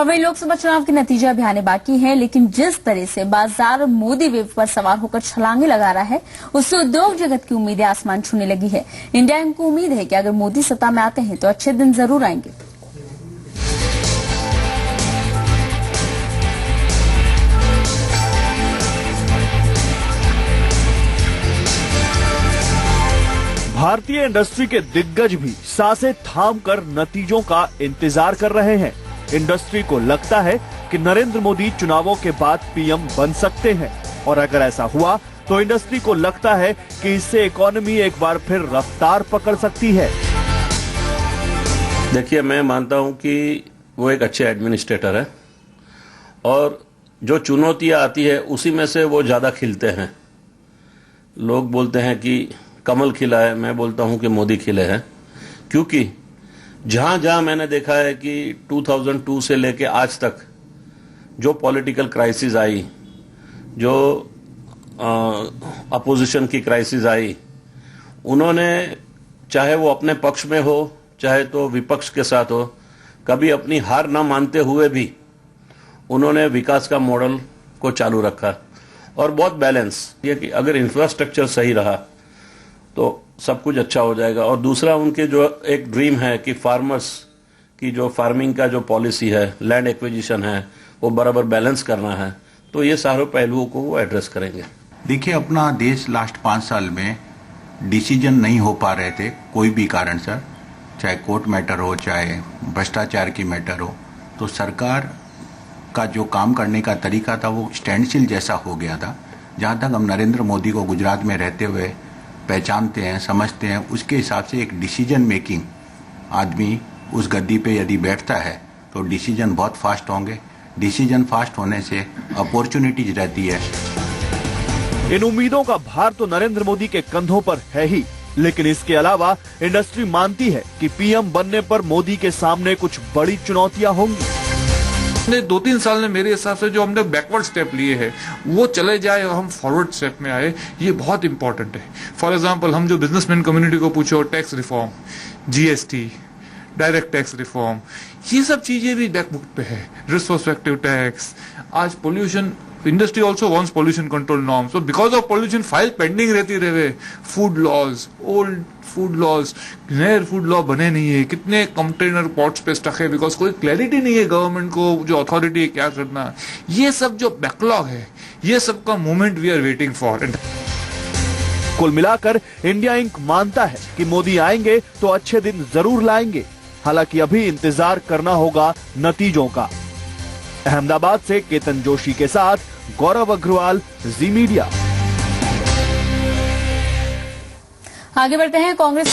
और वही लोकसभा चुनाव के नतीजे अभी आने बाकी हैं, लेकिन जिस तरह से बाजार मोदी वेव पर सवार होकर छलांगे लगा रहा है, उससे उद्योग जगत की उम्मीदें आसमान छूने लगी है। इंडिया इंक को उम्मीद है कि अगर मोदी सत्ता में आते हैं तो अच्छे दिन जरूर आएंगे। भारतीय इंडस्ट्री के दिग्गज भी सांसें थाम कर नतीजों का इंतजार कर रहे हैं। इंडस्ट्री को लगता है कि नरेंद्र मोदी चुनावों के बाद पीएम बन सकते हैं, और अगर ऐसा हुआ तो इंडस्ट्री को लगता है कि इससे इकोनॉमी एक बार फिर रफ्तार पकड़ सकती है। देखिए, मैं मानता हूं कि वो एक अच्छे एडमिनिस्ट्रेटर है और जो चुनौतियां आती है उसी में से वो ज्यादा खिलते हैं। लोग बोलते हैं कि कमल खिला है, मैं बोलता हूं कि मोदी खिले हैं, क्योंकि जहां जहां मैंने देखा है कि 2002 से लेके आज तक जो पॉलिटिकल क्राइसिस आई, जो अपोजिशन की क्राइसिस आई, उन्होंने चाहे वो अपने पक्ष में हो चाहे तो विपक्ष के साथ हो, कभी अपनी हार न मानते हुए भी उन्होंने विकास का मॉडल को चालू रखा और बहुत बैलेंस। ये कि अगर इंफ्रास्ट्रक्चर सही रहा तो सब कुछ अच्छा हो जाएगा। और दूसरा, उनके जो एक ड्रीम है कि फार्मर्स की जो फार्मिंग का जो पॉलिसी है, लैंड एक्विजिशन है, वो बराबर बैलेंस करना है, तो ये सारे पहलुओं को वो एड्रेस करेंगे। देखिए, अपना देश लास्ट 5 साल में डिसीजन नहीं हो पा रहे थे कोई भी कारण सर, चाहे कोर्ट मैटर हो चाहे भ्रष्टाचार की मैटर हो, तो सरकार का जो काम करने का तरीका था वो स्टैंड स्टिल जैसा हो गया था। जहाँ तक हम नरेंद्र मोदी को गुजरात में रहते हुए पहचानते हैं, समझते हैं, उसके हिसाब से एक डिसीजन मेकिंग आदमी उस गद्दी पे यदि बैठता है तो डिसीजन बहुत फास्ट होंगे। डिसीजन फास्ट होने से अपॉर्चुनिटीज रहती है। इन उम्मीदों का भार तो नरेंद्र मोदी के कंधों पर है ही, लेकिन इसके अलावा इंडस्ट्री मानती है कि पीएम बनने पर मोदी के सामने कुछ बड़ी चुनौतियां होंगी। 2-3 साल में मेरे हिसाब से जो हमने बैकवर्ड स्टेप लिए हैं वो चले जाए और हम फॉरवर्ड स्टेप में आए, ये बहुत इंपॉर्टेंट है। फॉर एग्जांपल, हम जो बिजनेसमैन कम्युनिटी को पूछो, tax reform, GST, direct tax reform, ये सब चीजें भी बैकबुक पे है। रिट्रोस्पेक्टिव टैक्स, आज pollution, industry also wants pollution control norms, so because of pollution file pending रहती रहे। Food laws, old food laws, नए फूड लॉ बने नहीं है, कितने कंटेनर पोर्ट्स पे स्टक है, बिकॉज कोई क्लैरिटी नहीं है गवर्नमेंट को, जो अथॉरिटी है क्या करना। ये सब जो बैकलॉग है, ये सब का moment we are waiting for. कुल मिलाकर इंडिया इंक मानता है कि मोदी आएंगे तो अच्छे दिन जरूर लाएंगे, हालांकि अभी इंतजार करना होगा नतीजों का। अहमदाबाद से केतन जोशी के साथ गौरव अग्रवाल, जी मीडिया। आगे बढ़ते हैं। कांग्रेस